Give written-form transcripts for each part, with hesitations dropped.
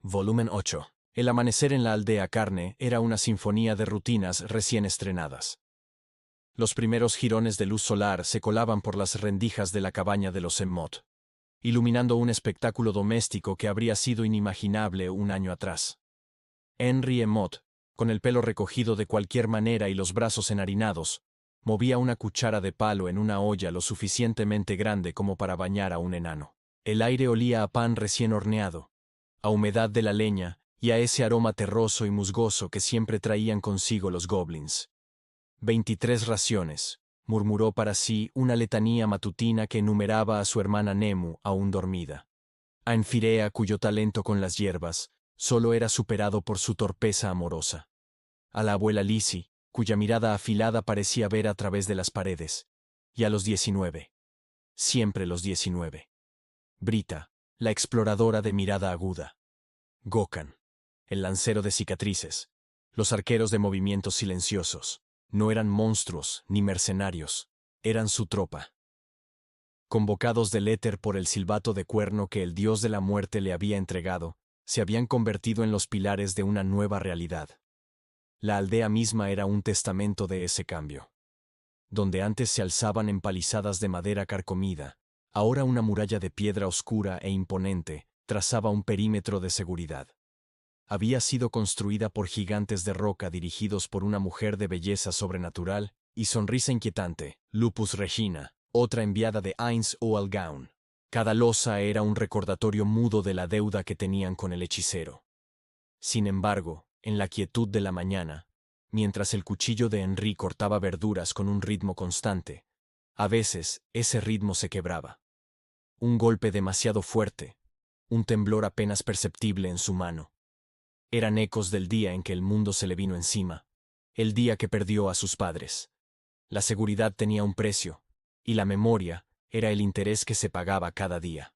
Volumen 8. El amanecer en la aldea Carne era una sinfonía de rutinas recién estrenadas. Los primeros jirones de luz solar se colaban por las rendijas de la cabaña de los Emmott, iluminando un espectáculo doméstico que habría sido inimaginable un año atrás. Henry Emmott, con el pelo recogido de cualquier manera y los brazos enharinados, movía una cuchara de palo en una olla lo suficientemente grande como para bañar a un enano. El aire olía a pan recién horneado, a humedad de la leña y a ese aroma terroso y musgoso que siempre traían consigo los goblins. 23 raciones, murmuró para sí una letanía matutina que enumeraba a su hermana Nemu aún dormida. A Enfirea, cuyo talento con las hierbas solo era superado por su torpeza amorosa. A la abuela Lizzie, cuya mirada afilada parecía ver a través de las paredes. Y a los 19. Siempre los 19. Brita, la exploradora de mirada aguda. Gokan, el lancero de cicatrices. Los arqueros de movimientos silenciosos. No eran monstruos ni mercenarios, eran su tropa. Convocados del éter por el silbato de cuerno que el dios de la muerte le había entregado, se habían convertido en los pilares de una nueva realidad. La aldea misma era un testamento de ese cambio. Donde antes se alzaban empalizadas de madera carcomida, ahora una muralla de piedra oscura e imponente trazaba un perímetro de seguridad. Había sido construida por gigantes de roca dirigidos por una mujer de belleza sobrenatural y sonrisa inquietante, Lupus Regina, otra enviada de Ainz Oalgaun. Cada losa era un recordatorio mudo de la deuda que tenían con el hechicero. Sin embargo, en la quietud de la mañana, mientras el cuchillo de Henry cortaba verduras con un ritmo constante, a veces ese ritmo se quebraba. Un golpe demasiado fuerte, un temblor apenas perceptible en su mano. Eran ecos del día en que el mundo se le vino encima, el día que perdió a sus padres. La seguridad tenía un precio, y la memoria era el interés que se pagaba cada día.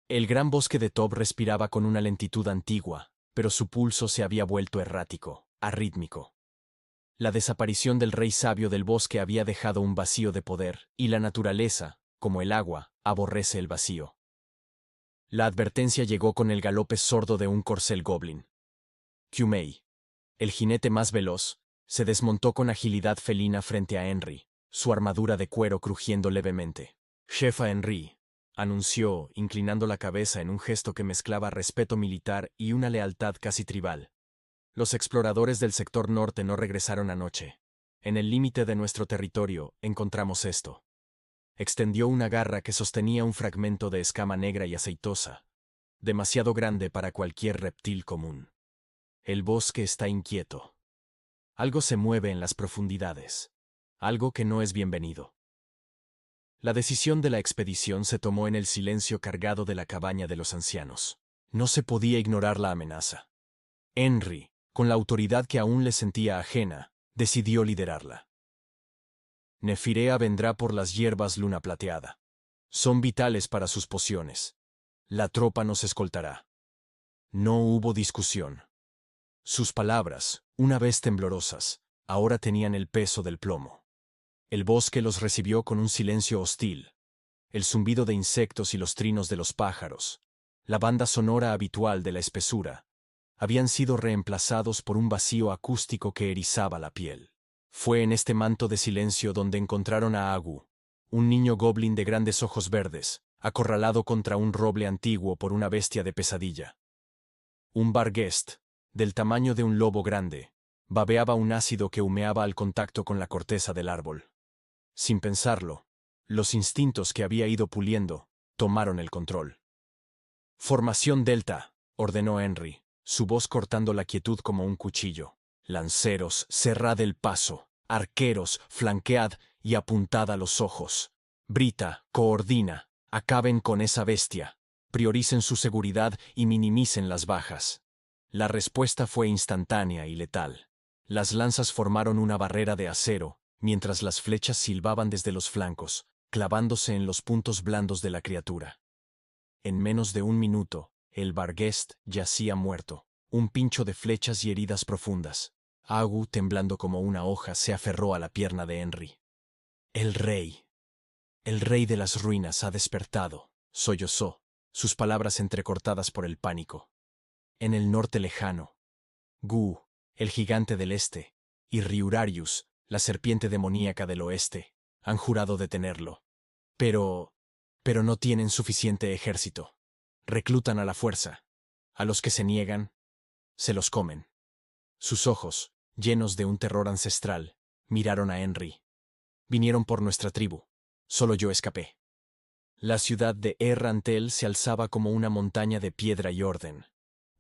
El gran bosque de Tob respiraba con una lentitud antigua, pero su pulso se había vuelto errático, arrítmico. La desaparición del rey sabio del bosque había dejado un vacío de poder, y la naturaleza, como el agua, aborrece el vacío. La advertencia llegó con el galope sordo de un corcel goblin. Kumei, el jinete más veloz, se desmontó con agilidad felina frente a Henry, su armadura de cuero crujiendo levemente. «Jefa Henry», anunció, inclinando la cabeza en un gesto que mezclaba respeto militar y una lealtad casi tribal. «Los exploradores del sector norte no regresaron anoche. En el límite de nuestro territorio encontramos esto». Extendió una garra que sostenía un fragmento de escama negra y aceitosa, demasiado grande para cualquier reptil común. El bosque está inquieto. Algo se mueve en las profundidades. Algo que no es bienvenido. La decisión de la expedición se tomó en el silencio cargado de la cabaña de los ancianos. No se podía ignorar la amenaza. Henry, con la autoridad que aún le sentía ajena, decidió liderarla. Nefirea vendrá por las hierbas luna plateada. Son vitales para sus pociones. La tropa nos escoltará. No hubo discusión. Sus palabras, una vez temblorosas, ahora tenían el peso del plomo. El bosque los recibió con un silencio hostil. El zumbido de insectos y los trinos de los pájaros, la banda sonora habitual de la espesura, habían sido reemplazados por un vacío acústico que erizaba la piel. Fue en este manto de silencio donde encontraron a Agu, un niño goblin de grandes ojos verdes, acorralado contra un roble antiguo por una bestia de pesadilla. Un Barghest, del tamaño de un lobo grande, babeaba un ácido que humeaba al contacto con la corteza del árbol. Sin pensarlo, los instintos que había ido puliendo tomaron el control. «Formación Delta», ordenó Henry, su voz cortando la quietud como un cuchillo. «Lanceros, cerrad el paso. Arqueros, flanquead y apuntad a los ojos. Brita, coordina. Acaben con esa bestia. Prioricen su seguridad y minimicen las bajas». La respuesta fue instantánea y letal. Las lanzas formaron una barrera de acero, mientras las flechas silbaban desde los flancos, clavándose en los puntos blandos de la criatura. En menos de un minuto, el Barghest yacía muerto, un pincho de flechas y heridas profundas. Agu, temblando como una hoja, se aferró a la pierna de Henry. «El rey de las ruinas ha despertado», sollozó, sus palabras entrecortadas por el pánico. En el norte lejano, Gu, el gigante del este, y Riurarius, la serpiente demoníaca del oeste, han jurado detenerlo. Pero no tienen suficiente ejército. Reclutan a la fuerza. A los que se niegan, se los comen. Sus ojos, llenos de un terror ancestral, miraron a Henry. Vinieron por nuestra tribu. Solo yo escapé. La ciudad de Errantel se alzaba como una montaña de piedra y orden.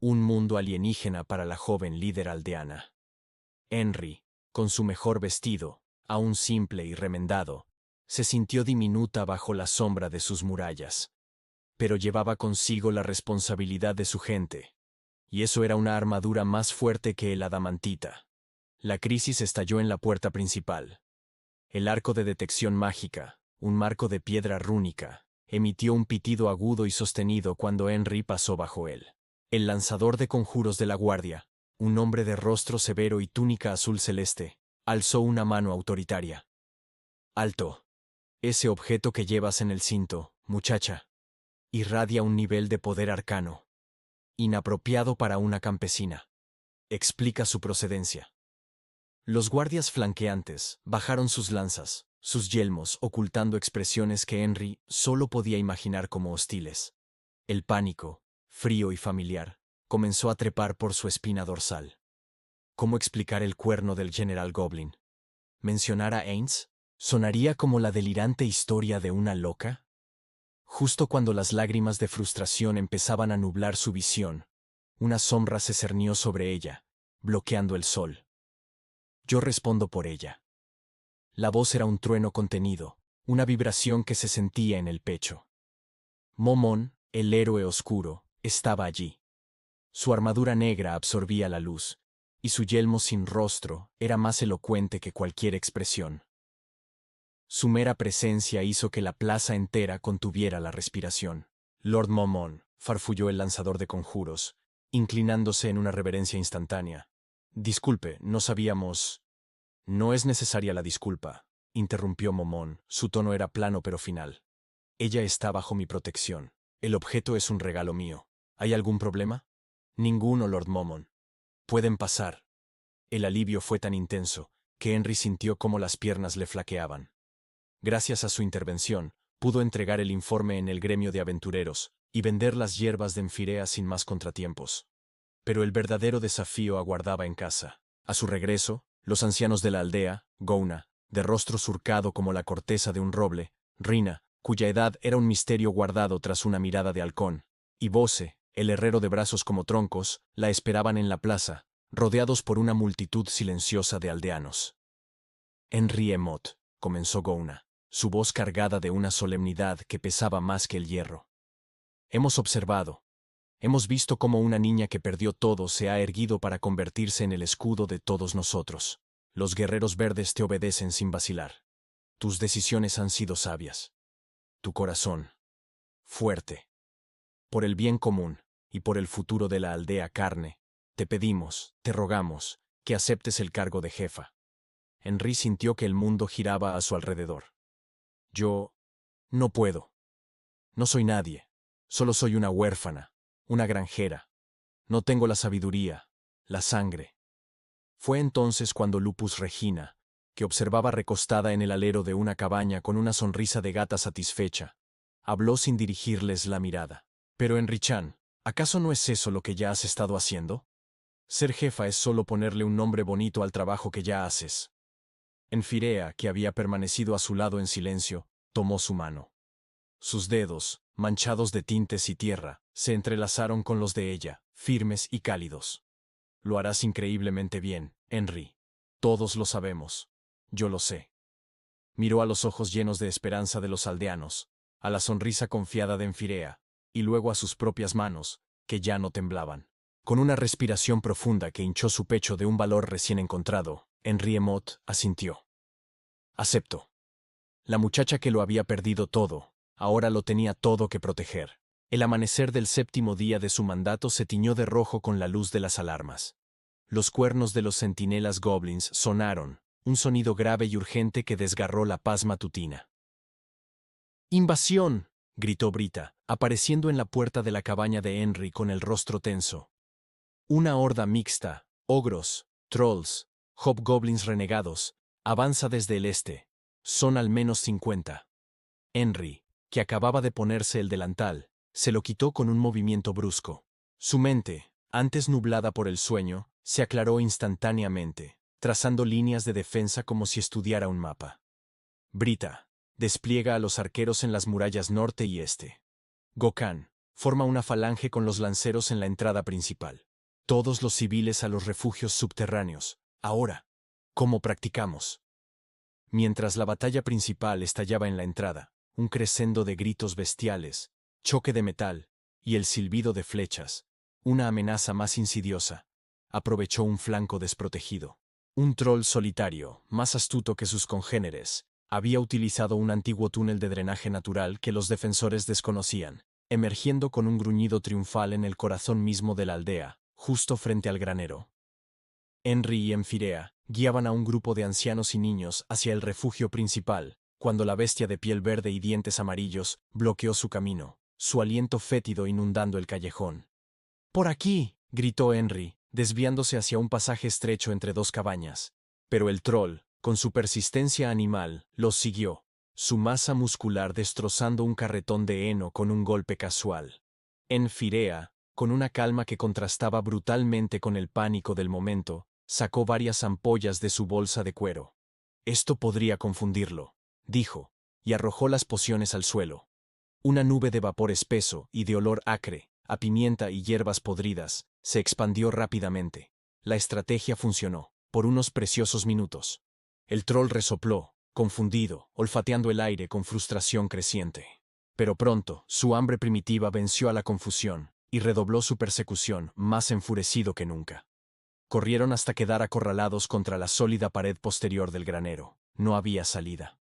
Un mundo alienígena para la joven líder aldeana. Henry, con su mejor vestido, aún simple y remendado, se sintió diminuta bajo la sombra de sus murallas. Pero llevaba consigo la responsabilidad de su gente, y eso era una armadura más fuerte que el adamantita. La crisis estalló en la puerta principal. El arco de detección mágica, un marco de piedra rúnica, emitió un pitido agudo y sostenido cuando Henry pasó bajo él. El lanzador de conjuros de la guardia, un hombre de rostro severo y túnica azul celeste, alzó una mano autoritaria. «Alto. Ese objeto que llevas en el cinto, muchacha, irradia un nivel de poder arcano, inapropiado para una campesina. Explica su procedencia». Los guardias flanqueantes bajaron sus lanzas, sus yelmos ocultando expresiones que Henry solo podía imaginar como hostiles. El pánico, frío y familiar, comenzó a trepar por su espina dorsal. ¿Cómo explicar el cuerno del General Goblin? ¿Mencionar a Ains? ¿Sonaría como la delirante historia de una loca? Justo cuando las lágrimas de frustración empezaban a nublar su visión, una sombra se cernió sobre ella, bloqueando el sol. Yo respondo por ella. La voz era un trueno contenido, una vibración que se sentía en el pecho. Momón, el héroe oscuro, estaba allí. Su armadura negra absorbía la luz, y su yelmo sin rostro era más elocuente que cualquier expresión. Su mera presencia hizo que la plaza entera contuviera la respiración. Lord Momón, farfulló el lanzador de conjuros, inclinándose en una reverencia instantánea. Disculpe, no sabíamos. No es necesaria la disculpa, interrumpió Momón, su tono era plano pero final. Ella está bajo mi protección. El objeto es un regalo mío. ¿Hay algún problema? Ninguno, Lord Momón. Pueden pasar. El alivio fue tan intenso que Henry sintió cómo las piernas le flaqueaban. Gracias a su intervención, pudo entregar el informe en el gremio de aventureros y vender las hierbas de Enfirea sin más contratiempos. Pero el verdadero desafío aguardaba en casa. A su regreso, los ancianos de la aldea, Gouna, de rostro surcado como la corteza de un roble, Rina, cuya edad era un misterio guardado tras una mirada de halcón, y Bose, el herrero de brazos como troncos, la esperaban en la plaza, rodeados por una multitud silenciosa de aldeanos. Henry Emot, comenzó Gouna, su voz cargada de una solemnidad que pesaba más que el hierro. Hemos observado. Hemos visto cómo una niña que perdió todo se ha erguido para convertirse en el escudo de todos nosotros. Los guerreros verdes te obedecen sin vacilar. Tus decisiones han sido sabias. Tu corazón, fuerte. Por el bien común y por el futuro de la aldea Carne, te pedimos, te rogamos, que aceptes el cargo de jefa. Henry sintió que el mundo giraba a su alrededor. Yo no puedo. No soy nadie. Solo soy una huérfana, una granjera. No tengo la sabiduría, la sangre. Fue entonces cuando Lupus Regina, que observaba recostada en el alero de una cabaña con una sonrisa de gata satisfecha, habló sin dirigirles la mirada. Pero Henry-chan, ¿acaso no es eso lo que ya has estado haciendo? Ser jefa es solo ponerle un nombre bonito al trabajo que ya haces. Enfirea, que había permanecido a su lado en silencio, tomó su mano. Sus dedos, manchados de tintes y tierra, se entrelazaron con los de ella, firmes y cálidos. Lo harás increíblemente bien, Henry. Todos lo sabemos. Yo lo sé. Miró a los ojos llenos de esperanza de los aldeanos, a la sonrisa confiada de Enfirea, y luego a sus propias manos, que ya no temblaban. Con una respiración profunda que hinchó su pecho de un valor recién encontrado, Henry Emot asintió. Acepto. La muchacha que lo había perdido todo, ahora lo tenía todo que proteger. El amanecer del séptimo día de su mandato se tiñó de rojo con la luz de las alarmas. Los cuernos de los centinelas goblins sonaron, un sonido grave y urgente que desgarró la paz matutina. ¡Invasión!, gritó Brita, apareciendo en la puerta de la cabaña de Henry con el rostro tenso. Una horda mixta, ogros, trolls, hobgoblins renegados, avanza desde el este. Son al menos 50. Henry, que acababa de ponerse el delantal, se lo quitó con un movimiento brusco. Su mente, antes nublada por el sueño, se aclaró instantáneamente, trazando líneas de defensa como si estudiara un mapa. Brita, despliega a los arqueros en las murallas norte y este. Gokhan, forma una falange con los lanceros en la entrada principal. Todos los civiles a los refugios subterráneos. Ahora, ¿cómo practicamos? Mientras la batalla principal estallaba en la entrada, un crescendo de gritos bestiales, choque de metal y el silbido de flechas, una amenaza más insidiosa, aprovechó un flanco desprotegido. Un troll solitario, más astuto que sus congéneres, había utilizado un antiguo túnel de drenaje natural que los defensores desconocían, emergiendo con un gruñido triunfal en el corazón mismo de la aldea, justo frente al granero. Henry y Enfirea guiaban a un grupo de ancianos y niños hacia el refugio principal, cuando la bestia de piel verde y dientes amarillos bloqueó su camino, su aliento fétido inundando el callejón. ¡Por aquí!, gritó Henry, desviándose hacia un pasaje estrecho entre dos cabañas. Pero el troll, con su persistencia animal, los siguió, su masa muscular destrozando un carretón de heno con un golpe casual. Enfirea, con una calma que contrastaba brutalmente con el pánico del momento, sacó varias ampollas de su bolsa de cuero. Esto podría confundirlo, dijo, y arrojó las pociones al suelo. Una nube de vapor espeso y de olor acre, a pimienta y hierbas podridas, se expandió rápidamente. La estrategia funcionó, por unos preciosos minutos. El troll resopló, confundido, olfateando el aire con frustración creciente. Pero pronto, su hambre primitiva venció a la confusión, y redobló su persecución, más enfurecido que nunca. Corrieron hasta quedar acorralados contra la sólida pared posterior del granero. No había salida.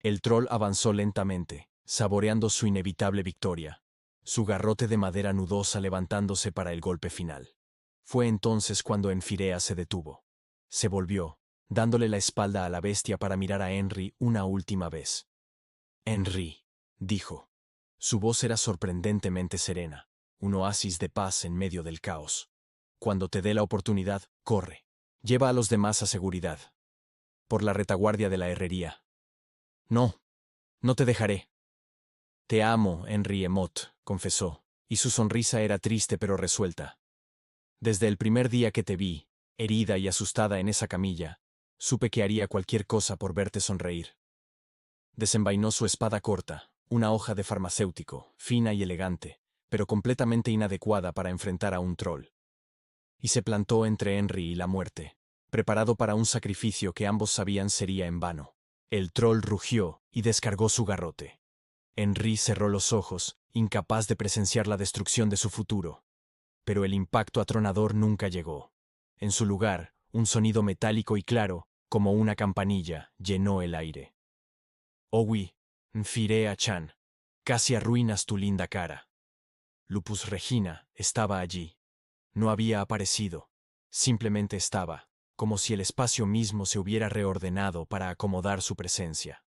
El troll avanzó lentamente, saboreando su inevitable victoria, su garrote de madera nudosa levantándose para el golpe final. Fue entonces cuando Enfirea se detuvo. Se volvió, dándole la espalda a la bestia para mirar a Henry una última vez. «Henry», dijo. Su voz era sorprendentemente serena, un oasis de paz en medio del caos. «Cuando te dé la oportunidad, corre. Lleva a los demás a seguridad. Por la retaguardia de la herrería». «No, no te dejaré». «Te amo, Henry Emot», confesó, y su sonrisa era triste pero resuelta. «Desde el primer día que te vi, herida y asustada en esa camilla, supe que haría cualquier cosa por verte sonreír». Desenvainó su espada corta, una hoja de farmacéutico, fina y elegante, pero completamente inadecuada para enfrentar a un troll. Y se plantó entre Henry y la muerte, preparado para un sacrificio que ambos sabían sería en vano. El troll rugió y descargó su garrote. Henry cerró los ojos, incapaz de presenciar la destrucción de su futuro. Pero el impacto atronador nunca llegó. En su lugar, un sonido metálico y claro, como una campanilla, llenó el aire. «Owi, Nfirea Chan, casi arruinas tu linda cara». Lupus Regina estaba allí. No había aparecido. Simplemente estaba, como si el espacio mismo se hubiera reordenado para acomodar su presencia.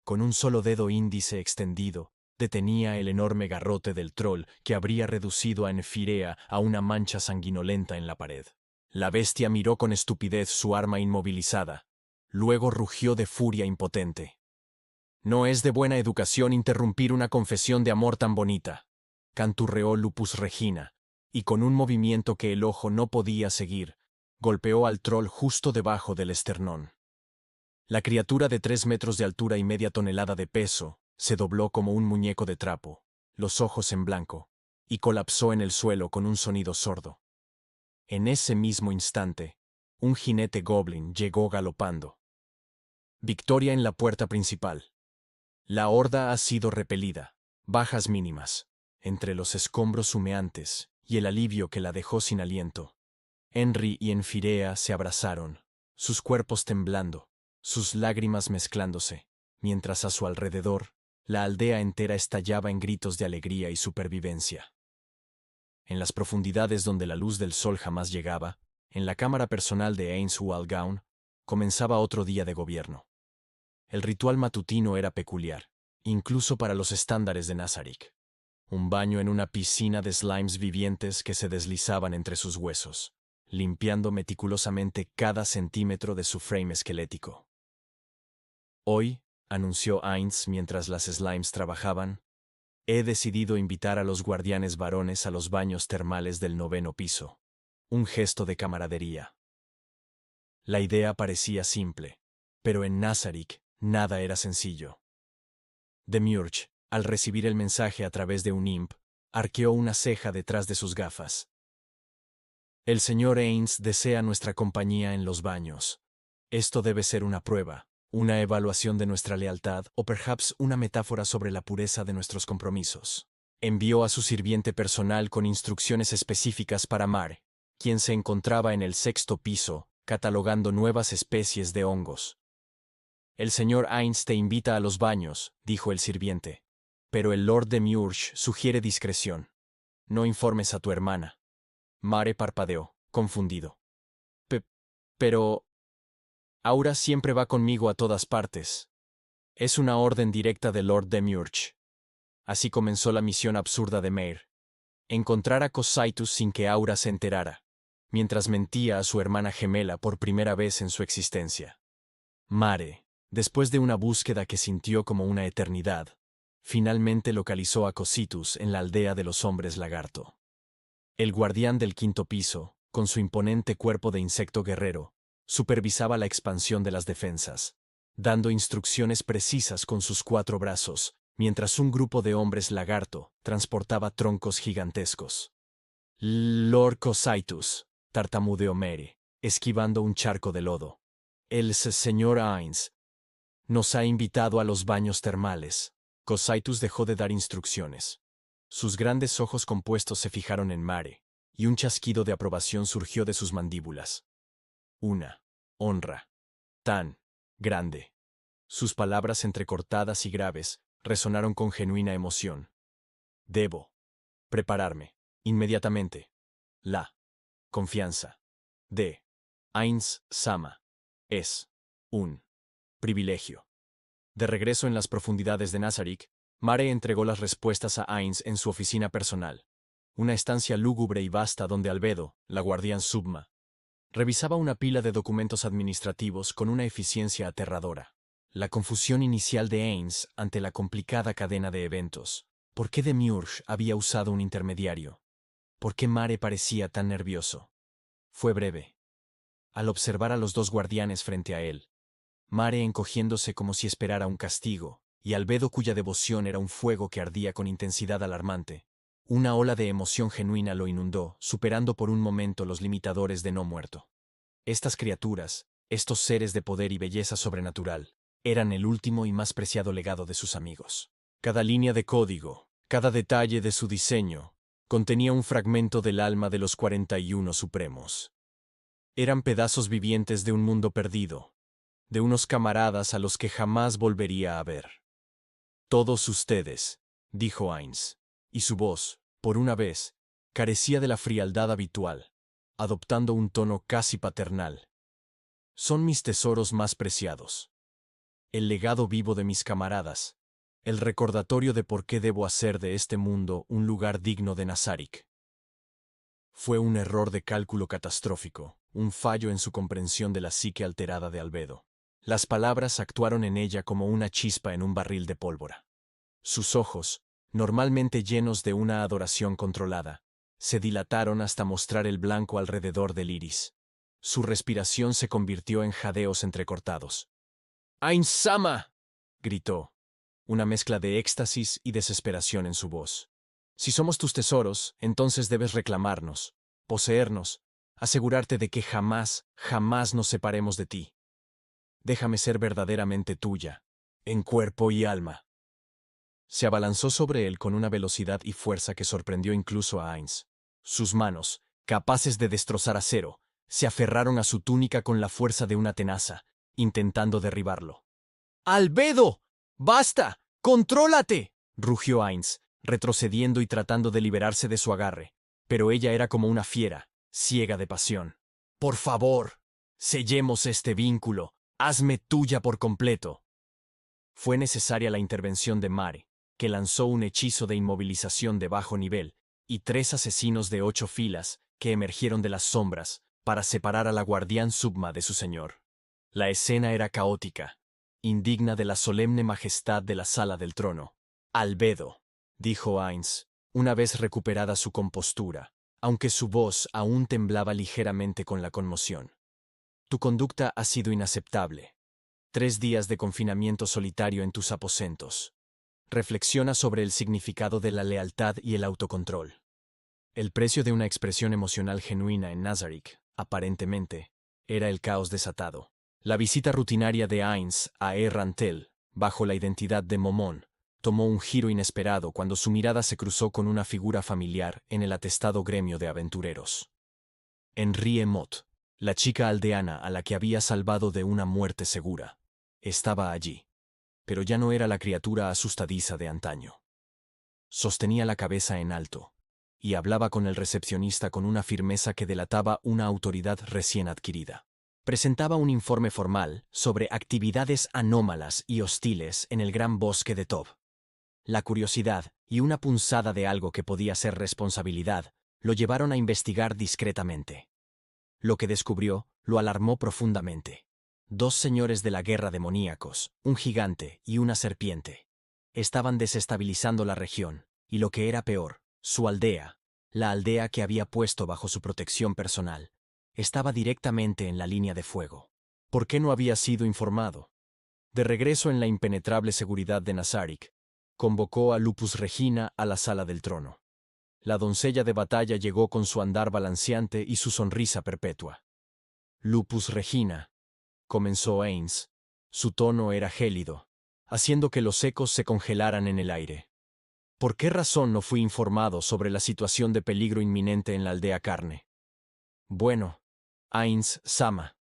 Con un solo dedo índice extendido, detenía el enorme garrote del troll que habría reducido a Enfirea a una mancha sanguinolenta en la pared. La bestia miró con estupidez su arma inmovilizada. Luego rugió de furia impotente. «No es de buena educación interrumpir una confesión de amor tan bonita», canturreó Lupus Regina, y con un movimiento que el ojo no podía seguir, golpeó al troll justo debajo del esternón. La criatura de 3 metros de altura y media tonelada de peso se dobló como un muñeco de trapo, los ojos en blanco, y colapsó en el suelo con un sonido sordo. En ese mismo instante, un jinete goblin llegó galopando. Victoria en la puerta principal. La horda ha sido repelida. Bajas mínimas. Entre los escombros humeantes y el alivio que la dejó sin aliento. Henry y Enfirea se abrazaron, sus cuerpos temblando, sus lágrimas mezclándose, mientras a su alrededor, la aldea entera estallaba en gritos de alegría y supervivencia. En las profundidades donde la luz del sol jamás llegaba, en la cámara personal de Ains Walgaun, comenzaba otro día de gobierno. El ritual matutino era peculiar, incluso para los estándares de Nazarick. Un baño en una piscina de slimes vivientes que se deslizaban entre sus huesos, limpiando meticulosamente cada centímetro de su frame esquelético. Hoy, anunció Ainz mientras las slimes trabajaban, he decidido invitar a los guardianes varones a los baños termales del 9º piso. Un gesto de camaradería. La idea parecía simple, pero en Nazarick nada era sencillo. Demiurge, al recibir el mensaje a través de un imp, arqueó una ceja detrás de sus gafas. El señor Ainz desea nuestra compañía en los baños. Esto debe ser una prueba, una evaluación de nuestra lealtad o perhaps una metáfora sobre la pureza de nuestros compromisos. Envió a su sirviente personal con instrucciones específicas para Mare, quien se encontraba en el 6º piso, catalogando nuevas especies de hongos. El señor Ainz te invita a los baños, dijo el sirviente. Pero el Lord Demiurge sugiere discreción. No informes a tu hermana. Mare parpadeó, confundido. Pero... Aura siempre va conmigo a todas partes. Es una orden directa del Lord Demiurge. Así comenzó la misión absurda de Mare. Encontrar a Cocytus sin que Aura se enterara, mientras mentía a su hermana gemela por primera vez en su existencia. Mare, después de una búsqueda que sintió como una eternidad, finalmente localizó a Cocytus en la aldea de los hombres lagarto. El guardián del 5º piso, con su imponente cuerpo de insecto guerrero, supervisaba la expansión de las defensas, dando instrucciones precisas con sus 4 brazos, mientras un grupo de hombres lagarto transportaba troncos gigantescos. Lord Cocytus, tartamudeó Mare, esquivando un charco de lodo. El señor Ainz nos ha invitado a los baños termales. Cocytus dejó de dar instrucciones. Sus grandes ojos compuestos se fijaron en Mare, y un chasquido de aprobación surgió de sus mandíbulas. Una honra tan grande. Sus palabras entrecortadas y graves resonaron con genuina emoción. Debo prepararme inmediatamente. La confianza de Ainz Sama es un privilegio. De regreso en las profundidades de Nazarick, Mare entregó las respuestas a Ainz en su oficina personal, una estancia lúgubre y vasta donde Albedo, la guardián Subma, revisaba una pila de documentos administrativos con una eficiencia aterradora. La confusión inicial de Ainz ante la complicada cadena de eventos. ¿Por qué Demiurge había usado un intermediario? ¿Por qué Mare parecía tan nervioso? Fue breve. Al observar a los 2 guardianes frente a él, Mare encogiéndose como si esperara un castigo, y Albedo cuya devoción era un fuego que ardía con intensidad alarmante, una ola de emoción genuina lo inundó, superando por un momento los limitadores de no muerto. Estas criaturas, estos seres de poder y belleza sobrenatural, eran el último y más preciado legado de sus amigos. Cada línea de código, cada detalle de su diseño, contenía un fragmento del alma de los 41 Supremos. Eran pedazos vivientes de un mundo perdido, de unos camaradas a los que jamás volvería a ver. Todos ustedes, dijo Ainz, y su voz, por una vez, carecía de la frialdad habitual, adoptando un tono casi paternal. Son mis tesoros más preciados. El legado vivo de mis camaradas, el recordatorio de por qué debo hacer de este mundo un lugar digno de Nazarick. Fue un error de cálculo catastrófico, un fallo en su comprensión de la psique alterada de Albedo. Las palabras actuaron en ella como una chispa en un barril de pólvora. Sus ojos, normalmente llenos de una adoración controlada, se dilataron hasta mostrar el blanco alrededor del iris. Su respiración se convirtió en jadeos entrecortados. «¡Ainz Sama!», gritó, una mezcla de éxtasis y desesperación en su voz. «Si somos tus tesoros, entonces debes reclamarnos, poseernos, asegurarte de que jamás, jamás nos separemos de ti. Déjame ser verdaderamente tuya, en cuerpo y alma». Se abalanzó sobre él con una velocidad y fuerza que sorprendió incluso a Ainz. Sus manos, capaces de destrozar acero, se aferraron a su túnica con la fuerza de una tenaza, intentando derribarlo. «¡Albedo! ¡Basta! ¡Contrólate!», rugió Ainz, retrocediendo y tratando de liberarse de su agarre, pero ella era como una fiera, ciega de pasión. «Por favor, sellemos este vínculo, hazme tuya por completo». Fue necesaria la intervención de Mare, que lanzó un hechizo de inmovilización de bajo nivel, y 3 asesinos de 8 filas, que emergieron de las sombras, para separar a la guardián Subma de su señor. La escena era caótica, indigna de la solemne majestad de la sala del trono. «Albedo», dijo Ainz, una vez recuperada su compostura, aunque su voz aún temblaba ligeramente con la conmoción. «Tu conducta ha sido inaceptable. 3 días de confinamiento solitario en tus aposentos. Reflexiona sobre el significado de la lealtad y el autocontrol». El precio de una expresión emocional genuina en Nazarick, aparentemente, era el caos desatado. La visita rutinaria de Ainz a Rantel, bajo la identidad de Momón, tomó un giro inesperado cuando su mirada se cruzó con una figura familiar en el atestado gremio de aventureros. Henri Mott, la chica aldeana a la que había salvado de una muerte segura, estaba allí, pero ya no era la criatura asustadiza de antaño. Sostenía la cabeza en alto, y hablaba con el recepcionista con una firmeza que delataba una autoridad recién adquirida. Presentaba un informe formal sobre actividades anómalas y hostiles en el gran bosque de Tob. La curiosidad y una punzada de algo que podía ser responsabilidad lo llevaron a investigar discretamente. Lo que descubrió lo alarmó profundamente. 2 señores de la guerra demoníacos, un gigante y una serpiente, estaban desestabilizando la región, y lo que era peor, su aldea, la aldea que había puesto bajo su protección personal, estaba directamente en la línea de fuego. ¿Por qué no había sido informado? De regreso en la impenetrable seguridad de Nazarick, convocó a Lupus Regina a la sala del trono. La doncella de batalla llegó con su andar balanceante y su sonrisa perpetua. «Lupus Regina», comenzó Ainz. Su tono era gélido, haciendo que los ecos se congelaran en el aire. «¿Por qué razón no fui informado sobre la situación de peligro inminente en la aldea Carne?» «Bueno, Ainz Sama»,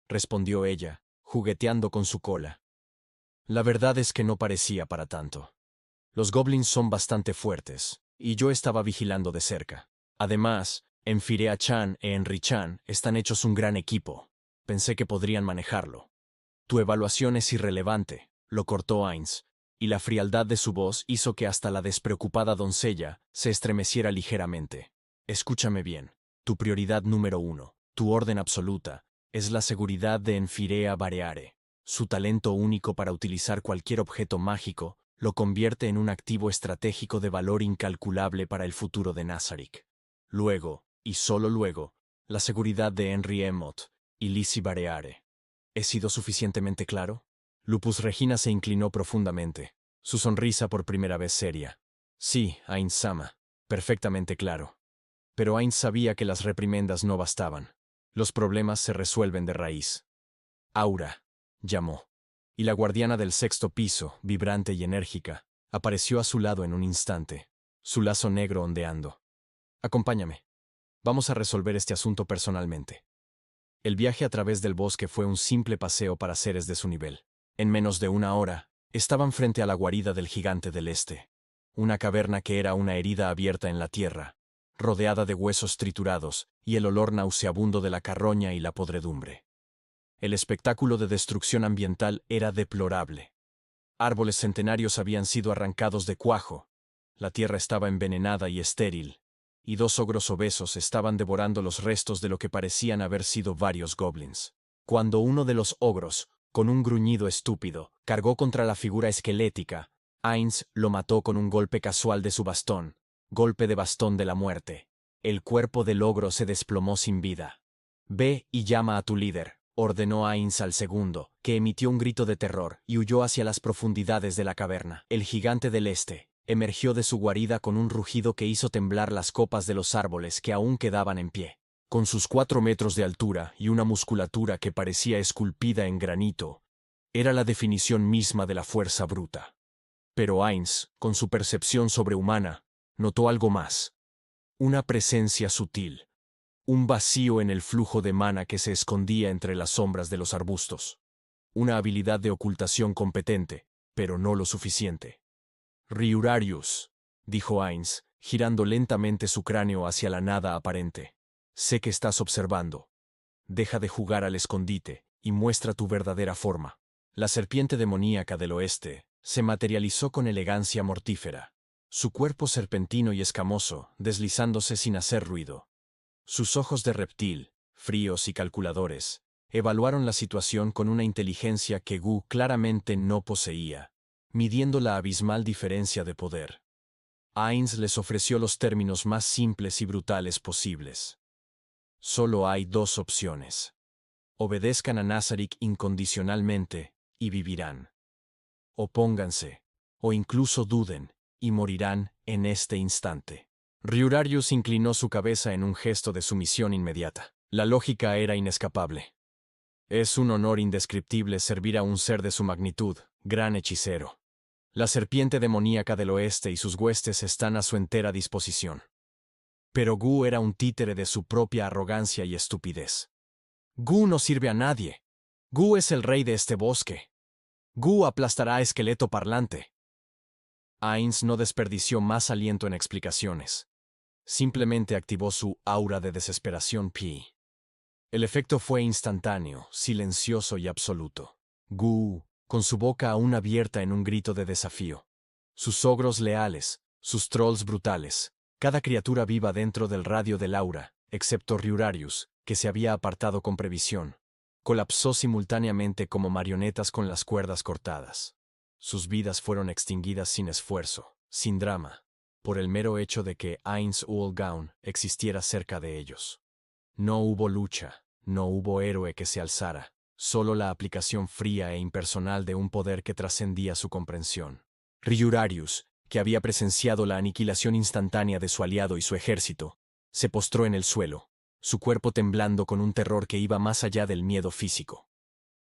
respondió ella, jugueteando con su cola. «La verdad es que no parecía para tanto. Los goblins son bastante fuertes, y yo estaba vigilando de cerca. Además, Enfirea-chan e Henry-chan están hechos un gran equipo. Pensé que podrían manejarlo». «Tu evaluación es irrelevante», lo cortó Ainz, y la frialdad de su voz hizo que hasta la despreocupada doncella se estremeciera ligeramente. «Escúchame bien. Tu prioridad número 1, tu orden absoluta, es la seguridad de Enfirea Bareare. Su talento único para utilizar cualquier objeto mágico lo convierte en un activo estratégico de valor incalculable para el futuro de Nazarick. Luego, y solo luego, la seguridad de Henry Mott y Lizzie Bareare. ¿He sido suficientemente claro?» Lupus Regina se inclinó profundamente, su sonrisa por primera vez seria. «Sí, Ainz Sama, perfectamente claro». Pero Ainz sabía que las reprimendas no bastaban. Los problemas se resuelven de raíz. «Aura», llamó, y la guardiana del 6º piso, vibrante y enérgica, apareció a su lado en un instante, su lazo negro ondeando. «Acompáñame. Vamos a resolver este asunto personalmente». El viaje a través del bosque fue un simple paseo para seres de su nivel. En menos de 1 hora, estaban frente a la guarida del gigante del este, una caverna que era una herida abierta en la tierra, rodeada de huesos triturados y el olor nauseabundo de la carroña y la podredumbre. El espectáculo de destrucción ambiental era deplorable. Árboles centenarios habían sido arrancados de cuajo, la tierra estaba envenenada y estéril, y 2 ogros obesos estaban devorando los restos de lo que parecían haber sido varios goblins. Cuando uno de los ogros, con un gruñido estúpido, cargó contra la figura esquelética, Ainz lo mató con un golpe casual de su bastón, golpe de bastón de la muerte. El cuerpo del ogro se desplomó sin vida. «Ve y llama a tu líder», ordenó Ainz al segundo, que emitió un grito de terror y huyó hacia las profundidades de la caverna. El gigante del este emergió de su guarida con un rugido que hizo temblar las copas de los árboles que aún quedaban en pie. Con sus 4 metros de altura y una musculatura que parecía esculpida en granito, era la definición misma de la fuerza bruta. Pero Ainz, con su percepción sobrehumana, notó algo más. Una presencia sutil, un vacío en el flujo de mana que se escondía entre las sombras de los arbustos. Una habilidad de ocultación competente, pero no lo suficiente. «Riurarius», dijo Ainz, girando lentamente su cráneo hacia la nada aparente. «Sé que estás observando. Deja de jugar al escondite y muestra tu verdadera forma». La serpiente demoníaca del oeste se materializó con elegancia mortífera. Su cuerpo serpentino y escamoso, deslizándose sin hacer ruido. Sus ojos de reptil, fríos y calculadores, evaluaron la situación con una inteligencia que Gu claramente no poseía, midiendo la abismal diferencia de poder. Ainz les ofreció los términos más simples y brutales posibles. Solo hay dos opciones. Obedezcan a Nazarik incondicionalmente y vivirán. Opónganse, o incluso duden, y morirán en este instante. Riurarius inclinó su cabeza en un gesto de sumisión inmediata. La lógica era inescapable. Es un honor indescriptible servir a un ser de su magnitud, gran hechicero. La serpiente demoníaca del oeste y sus huestes están a su entera disposición. Pero Gu era un títere de su propia arrogancia y estupidez. Gu no sirve a nadie. Gu es el rey de este bosque. Gu aplastará a Esqueleto Parlante. Ainz no desperdició más aliento en explicaciones. Simplemente activó su aura de desesperación Pi. El efecto fue instantáneo, silencioso y absoluto. Gu, con su boca aún abierta en un grito de desafío. Sus ogros leales, sus trolls brutales, cada criatura viva dentro del radio del aura, excepto Riurarius, que se había apartado con previsión, colapsó simultáneamente como marionetas con las cuerdas cortadas. Sus vidas fueron extinguidas sin esfuerzo, sin drama, por el mero hecho de que Ainz Ulgaun existiera cerca de ellos. No hubo lucha, no hubo héroe que se alzara, solo la aplicación fría e impersonal de un poder que trascendía su comprensión. Riurarius, que había presenciado la aniquilación instantánea de su aliado y su ejército, se postró en el suelo, su cuerpo temblando con un terror que iba más allá del miedo físico.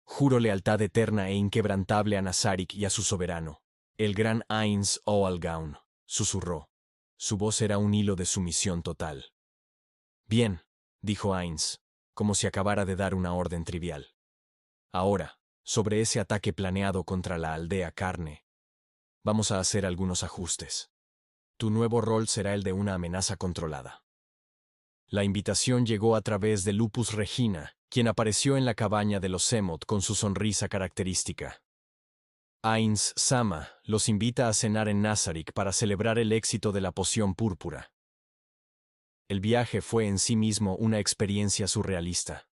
Juro lealtad eterna e inquebrantable a Nazarik y a su soberano, el gran Ainz Oalgaun, susurró. Su voz era un hilo de sumisión total. Bien, dijo Ainz, como si acabara de dar una orden trivial. Ahora, sobre ese ataque planeado contra la aldea Carne, vamos a hacer algunos ajustes. Tu nuevo rol será el de una amenaza controlada. La invitación llegó a través de Lupus Regina, quien apareció en la cabaña de los Emot con su sonrisa característica. Ainz Sama los invita a cenar en Nazarik para celebrar el éxito de la poción púrpura. El viaje fue en sí mismo una experiencia surrealista.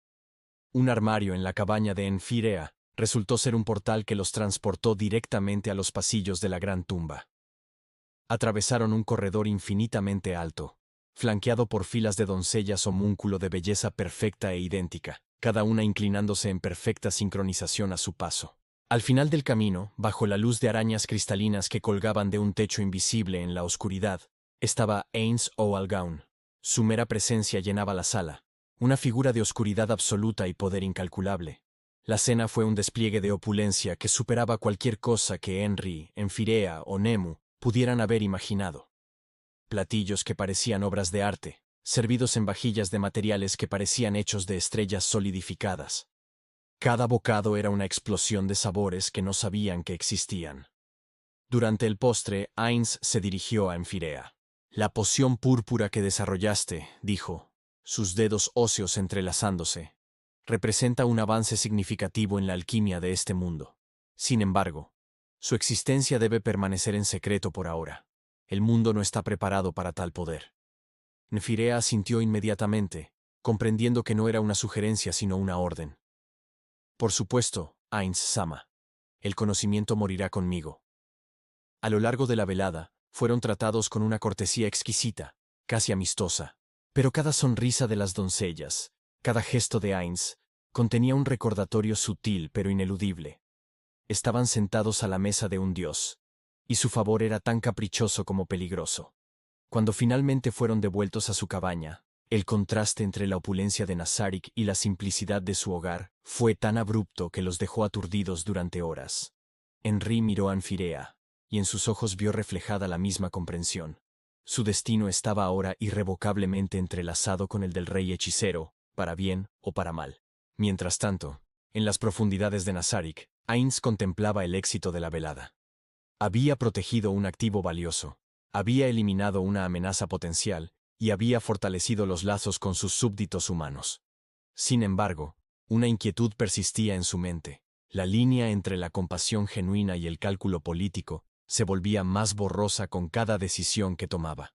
Un armario en la cabaña de Enfirea resultó ser un portal que los transportó directamente a los pasillos de la gran tumba. Atravesaron un corredor infinitamente alto, flanqueado por filas de doncellas homúnculo de belleza perfecta e idéntica, cada una inclinándose en perfecta sincronización a su paso. Al final del camino, bajo la luz de arañas cristalinas que colgaban de un techo invisible en la oscuridad, estaba Ainz Oalgaun. Su mera presencia llenaba la sala, una figura de oscuridad absoluta y poder incalculable. La cena fue un despliegue de opulencia que superaba cualquier cosa que Enri, Enfirea o Nemu pudieran haber imaginado. Platillos que parecían obras de arte, servidos en vajillas de materiales que parecían hechos de estrellas solidificadas. Cada bocado era una explosión de sabores que no sabían que existían. Durante el postre, Ainz se dirigió a Enfirea. La poción púrpura que desarrollaste, dijo, sus dedos óseos entrelazándose, representa un avance significativo en la alquimia de este mundo. Sin embargo, su existencia debe permanecer en secreto por ahora. El mundo no está preparado para tal poder. Enfirea asintió inmediatamente, comprendiendo que no era una sugerencia sino una orden. Por supuesto, Ainz Sama. El conocimiento morirá conmigo. A lo largo de la velada, fueron tratados con una cortesía exquisita, casi amistosa. Pero cada sonrisa de las doncellas, cada gesto de Ainz, contenía un recordatorio sutil pero ineludible. Estaban sentados a la mesa de un dios, y su favor era tan caprichoso como peligroso. Cuando finalmente fueron devueltos a su cabaña, el contraste entre la opulencia de Nazarik y la simplicidad de su hogar fue tan abrupto que los dejó aturdidos durante horas. Enri miró a Enfirea, y en sus ojos vio reflejada la misma comprensión. Su destino estaba ahora irrevocablemente entrelazado con el del rey hechicero, para bien o para mal. Mientras tanto, en las profundidades de Nazarik, Ainz contemplaba el éxito de la velada. Había protegido un activo valioso, había eliminado una amenaza potencial y había fortalecido los lazos con sus súbditos humanos. Sin embargo, una inquietud persistía en su mente. La línea entre la compasión genuina y el cálculo político se volvía más borrosa con cada decisión que tomaba.